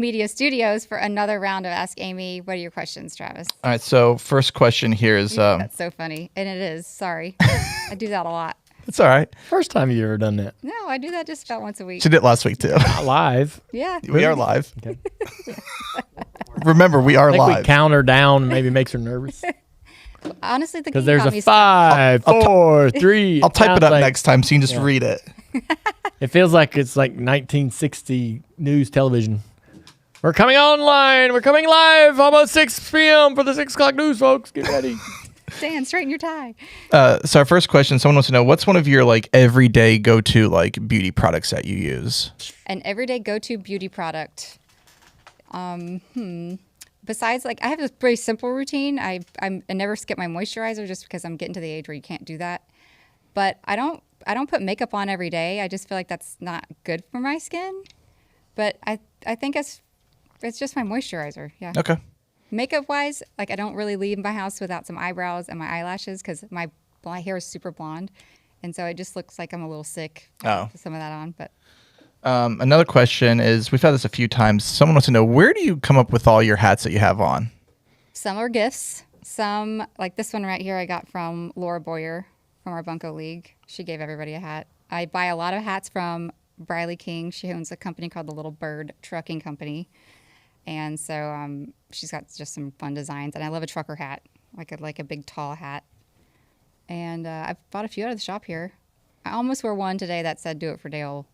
Media Studios for another round of Ask Amy. What are your questions, Travis? All right, so first question here is... That's so funny. And it is. Sorry. I do that a lot. It's all right. First time you ever done that? No, I do that just about once a week. She did last week, too. Not live. Yeah. We are live. Okay. Remember, we are I think live. we count her down, maybe makes her nervous. Honestly, the Because game there's got a me 5, 4, 3. I'll type it up like, next time so you can just read it. It feels like it's like 1960 news television. We're coming online. We're coming live. Almost 6 p.m. for the 6 o'clock news, folks. Get ready. Dan, straighten your tie. So our first question, someone wants to know, what's one of your like everyday go-to like beauty products that you use? An everyday go-to beauty product. Besides, like, I have this pretty simple routine. I never skip my moisturizer just because I'm getting to the age where you can't do that. But I don't put makeup on every day. I just feel like that's not good for my skin. But I think it's just my moisturizer. Yeah. Okay. Makeup wise, like I don't really leave my house without some eyebrows and my eyelashes because my hair is super blonde, and so it just looks like I'm a little sick. With some of that on, but. Another question is, we've had this a few times. Someone wants to know, where do you come up with all your hats that you have on? Some are gifts. Some, like this one right here, I got from Laura Boyer from our Bunko League. She gave everybody a hat. I buy a lot of hats from Briley King. She owns a company called the Little Bird Trucking Company. And so she's got just some fun designs. And I love a trucker hat, like a big tall hat. And I've bought a few out of the shop here. I almost wore one today that said, "Do it for Dale."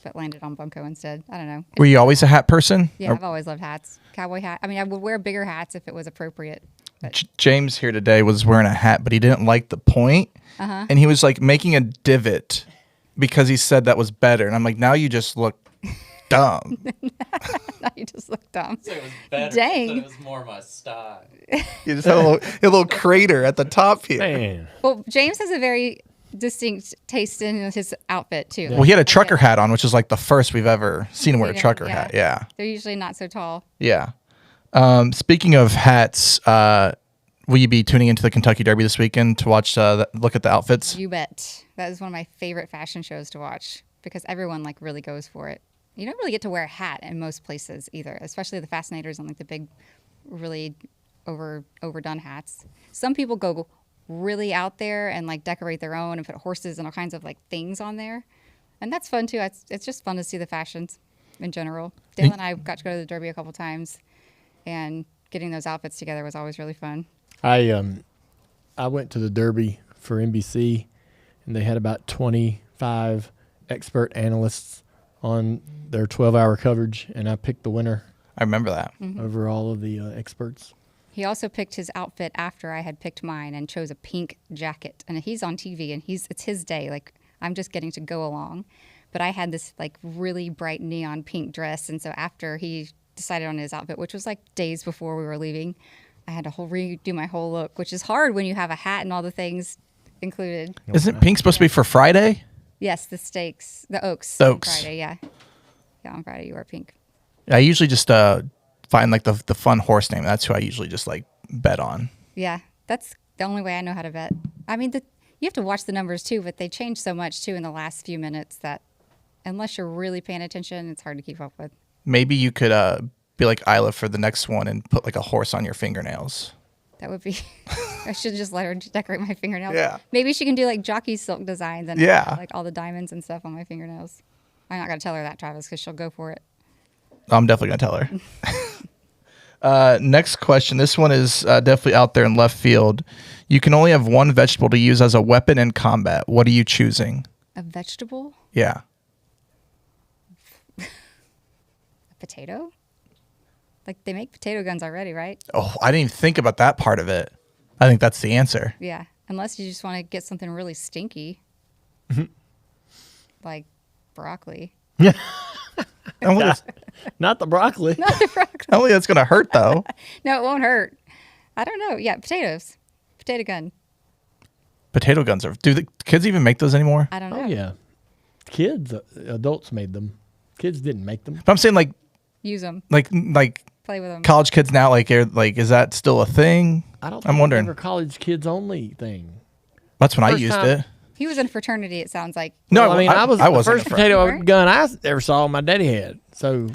But landed on Bunko instead. I don't know. Were you always a hat person? Yeah, I've always loved hats. Cowboy hat. I mean, I would wear bigger hats if it was appropriate. James here today was wearing a hat, but he didn't like the point. And he was like making a divot because he said that was better. And I'm like, now you just look dumb. Now you just look dumb. So it was better. Dang. So it was more my style. You just have a little crater at the top here. Man. Well, James has a very distinct taste in his outfit too. Well, he had a trucker hat on, which is like the first we've ever seen him wear a Seen him, trucker yeah. hat. Yeah. They're usually not so tall. Yeah. Speaking of hats, will you be tuning into the Kentucky Derby this weekend to watch, look at the outfits? You bet. That is one of my favorite fashion shows to watch because everyone like really goes for it. You don't really get to wear a hat in most places either, especially the fascinators and like the big, really overdone hats. Some people go really out there and like decorate their own and put horses and all kinds of like things on there, and that's fun too. It's just fun to see the fashions in general. Dale and I got to go to the Derby a couple times, and getting those outfits together was always really fun. I went to the Derby for NBC, and they had about 25 expert analysts on their 12-hour coverage, and I picked the winner I remember that. over all of the experts. He also picked his outfit after I had picked mine and chose a pink jacket. And he's on TV and it's his day. Like I'm just getting to go along. But I had this like really bright neon pink dress. And so after he decided on his outfit, which was like days before we were leaving, I had to redo my whole look, which is hard when you have a hat and all the things included. Isn't pink supposed to be for Friday? Yes, the stakes, the Oaks. The on Oaks. Friday, yeah. Yeah, on Friday you wear pink. I usually just find like the fun horse name. That's who I usually just like bet on. Yeah, that's the only way I know how to bet. I mean, you have to watch the numbers too, but they change so much too in the last few minutes that unless you're really paying attention, it's hard to keep up with. Maybe you could be like Isla for the next one and put like a horse on your fingernails. That would be. I should just let her decorate my fingernails. Yeah. Maybe she can do like jockey silk designs and Yeah. like all the diamonds and stuff on my fingernails. I'm not gonna tell her that, Travis, because she'll go for it. I'm definitely gonna tell her. Next question. This one is definitely out there in left field. You can only have one vegetable to use as a weapon in combat. What are you choosing? A vegetable? Yeah. A potato? Like they make potato guns already, right? Oh, I didn't even think about that part of it. I think that's the answer. Yeah. Unless you just want to get something really stinky. Like broccoli. Not the broccoli. Not the broccoli. I don't think that's gonna hurt though. No, it won't hurt. I don't know. Yeah, potatoes. Potato gun. Potato guns are. Do the kids even make those anymore? I don't know. Oh, yeah. Kids, adults made them. Kids didn't make them. But I'm saying Use them. like Play with them. college kids now. Like is that still a thing? I don't. I'm think wondering. They were college kids only thing. That's when I First used time- it. He was in fraternity, it sounds like. No, Well, I mean, I was I the wasn't first a fr- potato Right? gun I ever saw my daddy had. So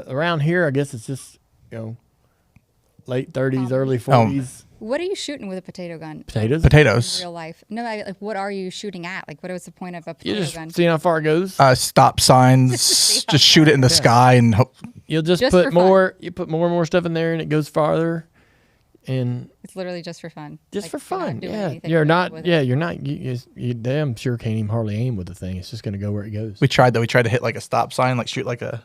around here, I guess it's just, late 30s, Comedy. early 40s. What are you shooting with a potato gun? Potatoes. In Potatoes. real life? No, like what are you shooting at? Like, what was the point of a You're potato just gun? seeing how far it goes. Stop signs. Just shoot it in the sky and hope. You'll just Just for put fun. more. You put more and more stuff in there, and it goes farther. And It's literally just for fun. just Like, for you're not fun, doing yeah. anything You're with not. it. Yeah, you're not. You damn sure can't even hardly aim with the thing. It's just gonna go where it goes. We tried that. We tried to hit like a stop sign, like shoot like a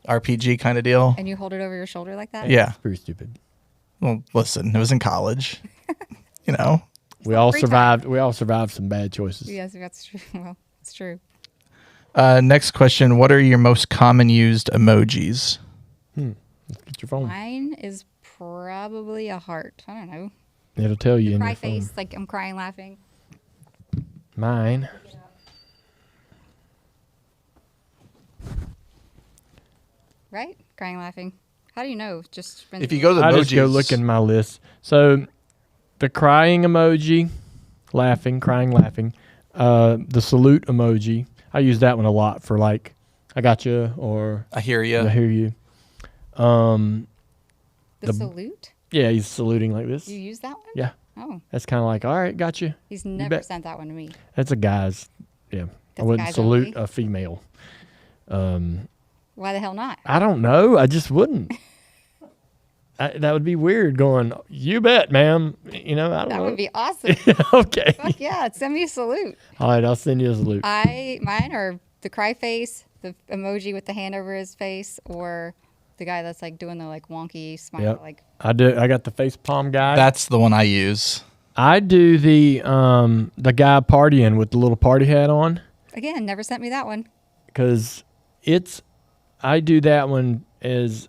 RPG kind of deal. And you hold it over your shoulder like that? Yeah. It's pretty stupid. Well, listen, it was in college. You know. We all free time. survived. We all survived some bad choices. Yes, that's true. Well, it's true. Next question. What are your most common used emojis? Get your phone. Mine is probably a heart. I don't know. It'll tell you in Cry your phone. face, like I'm crying, laughing. Mine. Right? Crying, laughing. How do you know? Just If you go to the I emojis, just go look in my list. So, the crying emoji, laughing, crying, laughing. The salute emoji. I use that one a lot for like, I got you or I hear I you. hear you. the the- salute? Yeah, he's saluting like this. You use that one? Yeah, Oh, that's kind of like, all right, got you. he's never bet. sent that one to me. That's a guy's. Yeah, I That's wouldn't guys salute only? a female. Why the hell not? I don't know. I just wouldn't. That would be weird. Going, you bet, ma'am. I don't That know. would be awesome. Okay. Fuck yeah, send me a salute. All right, I'll send you a salute. Mine are the cry face, the emoji with the hand over his face, or the guy that's like doing the like wonky smile. Yep. Like, I do. I got the face palm guy. That's the one I use. I do the guy partying with the little party hat on again, never sent me that one. because I do that one as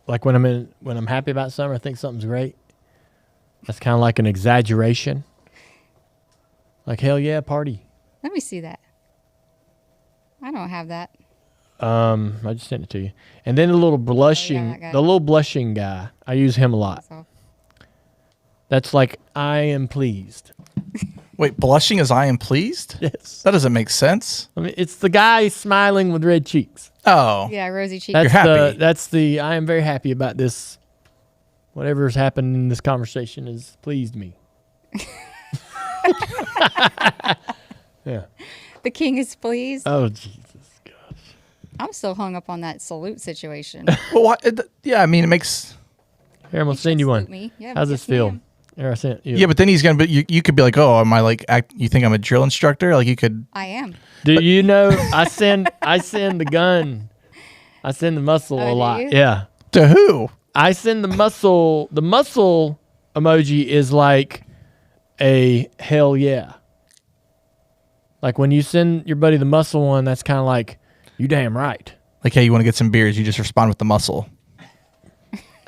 like when I'm happy about something, I think something's great. That's kind of like an exaggeration. Like hell yeah, party. Let me see that. I don't have that. I just sent it to you. And then the little blushing, that guy. the little blushing guy. I use him a lot. So, That's like I am pleased. Wait, blushing as I am pleased? Yes. That doesn't make sense. I mean, it's the guy smiling with red cheeks. Oh. yeah, rosy cheeks. That's happy. That's the I am very happy about this. Whatever's happened in this conversation has pleased me. Yeah. The king is pleased. Oh Jesus gosh. I'm still hung up on that salute situation. Well, yeah, I mean, it makes. Here, I'm gonna should send you one. salute me. Yeah, How's yes, this feel? ma'am. Here, I sent you. Yeah, but then he's gonna be. You could be like, oh, am I like? You think I'm a drill instructor? Like you could. I am. Do you know I send the gun. I send the muscle Oh, a do lot. you? Yeah. To who? I send the muscle. The muscle emoji is like a hell yeah. Like when you send your buddy the muscle one, that's kind of like you damn right. Like, hey, you want to get some beers? You just respond with the muscle.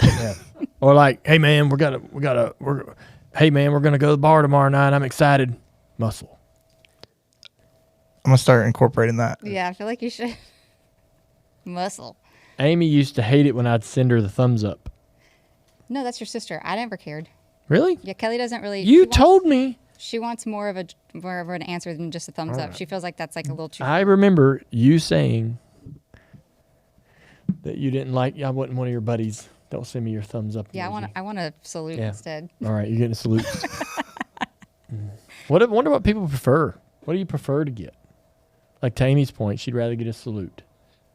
Yeah. Or like, hey man, hey man, we're gonna go to the bar tomorrow night. I'm excited. Muscle. I'm gonna start incorporating that. Yeah, I feel like you should. Muscle. Amy used to hate it when I'd send her the thumbs up. No, that's your sister. I never cared. Really? Yeah, Kelly doesn't really. You she wants- told me. She wants more of an answer than just a thumbs up. She feels like that's like a little too. I remember you saying that you didn't like. I wasn't one of your buddies. Don't send me your thumbs up. Yeah, emoji. I want to salute Yeah. instead. All right, you're getting a salute. Wonder what people prefer. What do you prefer to get? Like to Amy's point, she'd rather get a salute.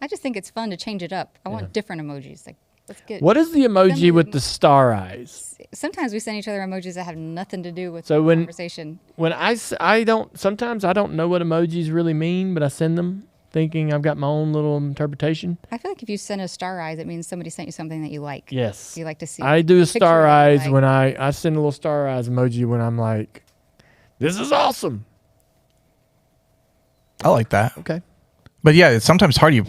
I just think it's fun to change it up. I Yeah. want different emojis. Like, let's get. What is the emoji with the star eyes? Sometimes we send each other emojis that have nothing to do with So the when- conversation. When sometimes I don't know what emojis really mean, but I send them thinking I've got my own little interpretation. I feel like if you send a star eyes, it means somebody sent you something that you like. Yes. You like to see. I do a Picture star it, eyes like- when I send a little star eyes emoji when I'm like, this is awesome. I like that. Okay. But yeah, it's sometimes hard. You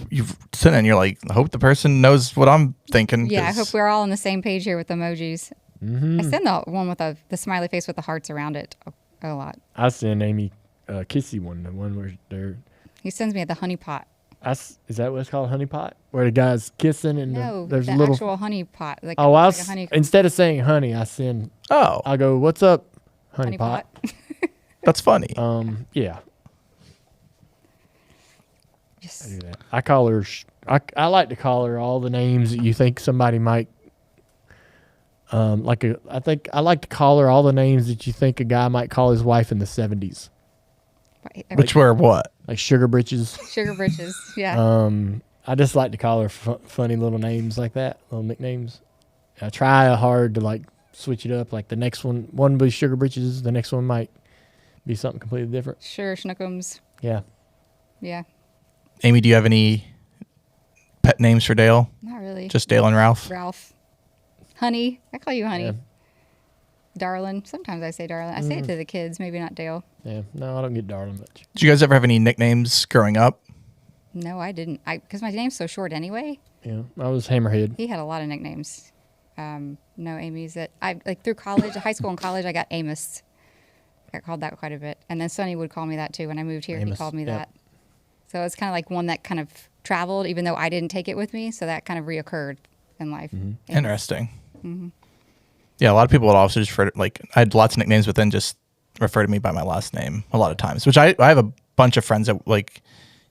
send it and you're like, I hope the person knows what I'm thinking. Yeah, I 'cause- hope we're all on the same page here with emojis. Mm-hmm. I send the one with the smiley face with the hearts around it a lot. I send Amy a kissy one, the one where they're. He sends me the honey pot. Is that what it's called, honey pot? Where the guy's kissing and No, there's the a little. actual honey pot. Like, Oh, like a honey, instead of saying honey, I send. Oh, I go, what's up, honey, honey pot? pot. that's funny. Yeah. Yes. do that. I call her. I like to call her all the names that you think somebody might. I think I like to call her all the names that you think a guy might call his wife in the 70s, Right. Which were what? like sugar britches. Sugar britches. Yeah. I just like to call her funny little names like that, little nicknames. I try hard to like switch it up. Like the next one would be sugar britches. The next one might be something completely different. Sure, Schnookums. Yeah. Yeah. Amy, do you have any pet names for Dale? Not really. Just Dale and Ralph? Ralph. Honey. I call you Honey. Yeah. Darlin. Sometimes I say Darlin. I say it to the kids, maybe not Dale. Yeah. No, I don't get darling much. Did you guys ever have any nicknames growing up? No, I didn't. Because my name's so short anyway. Yeah. I was Hammerhead. He had a lot of nicknames. No, Amy's that I like through college, high school and college. I got Amos. I got called that quite a bit, and then Sonny would call me that too. When I moved here, he Amos, called me yep. that. So it's kind of like one that kind of traveled, even though I didn't take it with me. So that kind of reoccurred in life. Amos. Interesting. Yeah, a lot of people would also just refer to, like, I had lots of nicknames, but then just refer to me by my last name a lot of times, which I have a bunch of friends that, like,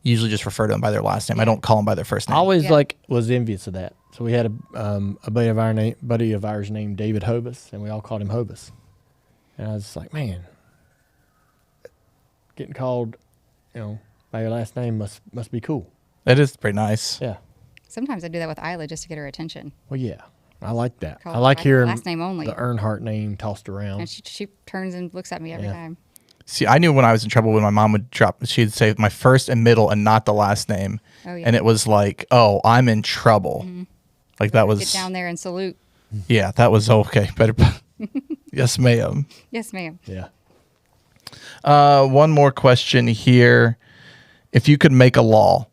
usually just refer to them by their last name. I don't call them by their first I name. always Yeah. was envious of that. So we had a buddy of ours named David Hobus, and we all called him Hobus. And I was just like, man, getting called, by your last name must be cool. It is pretty nice. Yeah. Sometimes I do that with Isla just to get her attention. Well, yeah, I like that. Call I her like by hearing last name only. the Earnhardt name tossed around. And she turns and looks at me every Yeah. time. See, I knew when I was in trouble when my mom would she'd say my first and middle and not the last name. Oh, yeah. And it was like, oh, I'm in trouble. Like that was, Get down there and salute. yeah, that was okay. Better. Yes, ma'am. Yes, ma'am. Yeah. One more question here. If you could make a law,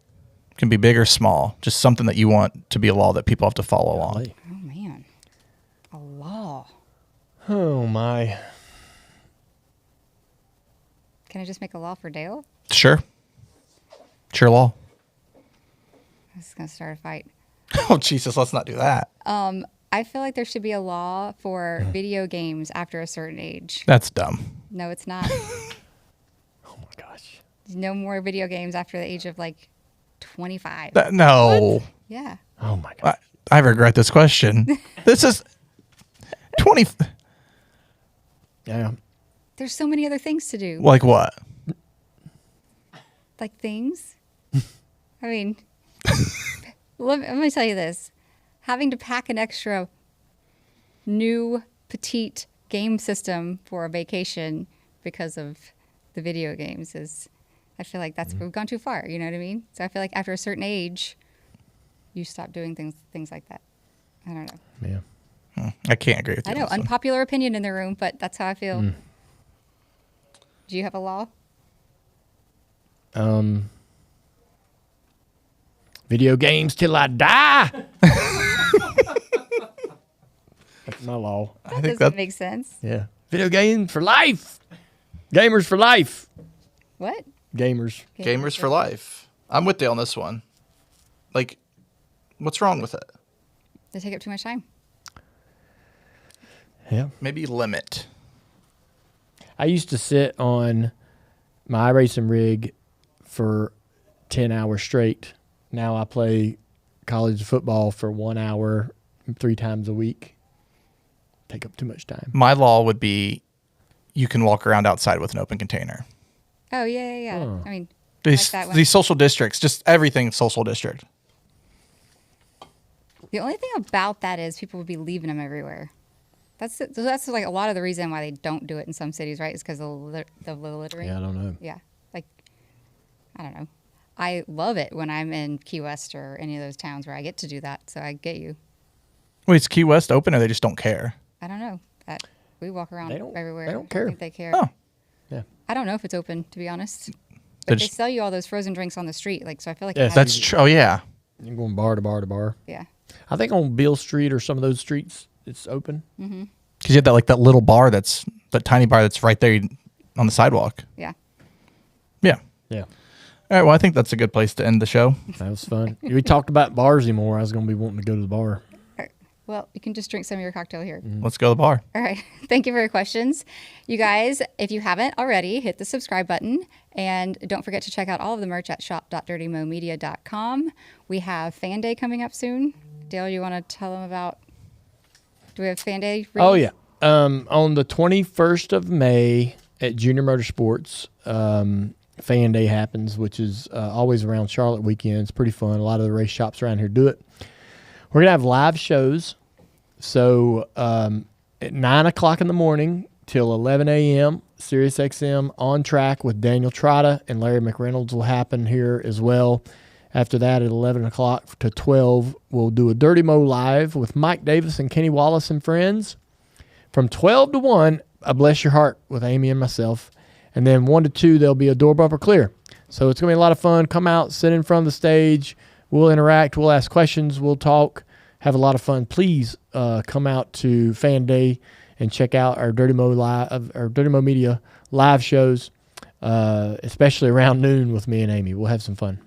it can be big or small, just something that you want to be a law that people have to follow along. Golly. Oh, man. A law. Oh, my. Can I just make a law for Dale? Sure. Sure law. This is going to start a fight. Oh, Jesus, let's not do that. I feel like there should be a law for video games after a certain age. That's dumb. No, it's not. Oh, my gosh. No more video games after the age of like 25. No. Yeah. Oh, my gosh. I regret this question. This is 20. Yeah. There's so many other things to do. Like what? Like things. I mean, let me tell you this. Having to pack an extra new petite game system for a vacation because of the video games I feel like we've gone too far. You know what I mean? So I feel like after a certain age, you stop doing things like that. I don't know. Yeah. I can't agree with you. I know, on this one. unpopular opinion in the room, but that's how I feel. Do you have a law? Video games till I die. That's my law. I That think doesn't that make sense. Yeah. Video games for life. Gamers for life. What? Gamers. gamers for life. I'm with Dale on this one. Like, what's wrong with it? They take up too much time. Yeah. Maybe limit. I used to sit on my iRacing rig for 10 hours straight. Now I play college football for 1 hour 3 times a week. Take up too much time. My law would be you can walk around outside with an open container. Oh, yeah. Oh. I mean, These, that one. these social districts, just everything social district. The only thing about that is people would be leaving them everywhere. That's like a lot of the reason why they don't do it in some cities, right? Is because of the littering. Yeah, I don't know. Yeah. Like, I don't know. I love it when I'm in Key West or any of those towns where I get to do that. So I get you. Wait, is Key West open or they just don't care? I don't know. That we walk around They don't- everywhere. they don't I care. think they care. Oh. Yeah. I don't know if it's open, to be honest. They But they just- sell you all those frozen drinks on the street. Like, so I feel like it Yes, has That's to be- true. Oh, yeah. You're going bar to bar to bar. Yeah. I think on Beale Street or some of those streets, it's open. Because you had that little bar that tiny bar that's right there on the sidewalk. Yeah. Yeah. Yeah. All right. Well, I think that's a good place to end the show. That was fun. We talked about bars anymore. I was going to be wanting to go to the bar. Well, Well, you can just drink some of your cocktail here. Let's go to the bar. All right. Thank you for your questions. You guys, if you haven't already, hit the subscribe button. And don't forget to check out all of the merch at shop.dirtymomedia.com. We have Fan Day coming up soon. Dale, you want to tell them about, do we have Fan Day? Oh, yeah. On the 21st of May at Junior Motorsports, Fan Day happens, which is always around Charlotte weekend. It's pretty fun. A lot of the race shops around here do it. We're going to have live shows. So at 9 o'clock in the morning till 11 a.m., SiriusXM On Track with Daniel Trotta and Larry McReynolds will happen here as well. After that, at 11 o'clock to 12, we'll do a Dirty Mo Live with Mike Davis and Kenny Wallace and friends. From 12 to 1, a Bless Your Heart with Amy and myself. And then 1 to 2, there'll be a Door Bumper Clear. So it's going to be a lot of fun. Come out, sit in front of the stage. We'll interact. We'll ask questions. We'll talk. Have a lot of fun. Please come out to Fan Day and check out our Dirty Mo Media live shows, especially around noon with me and Amy. We'll have some fun.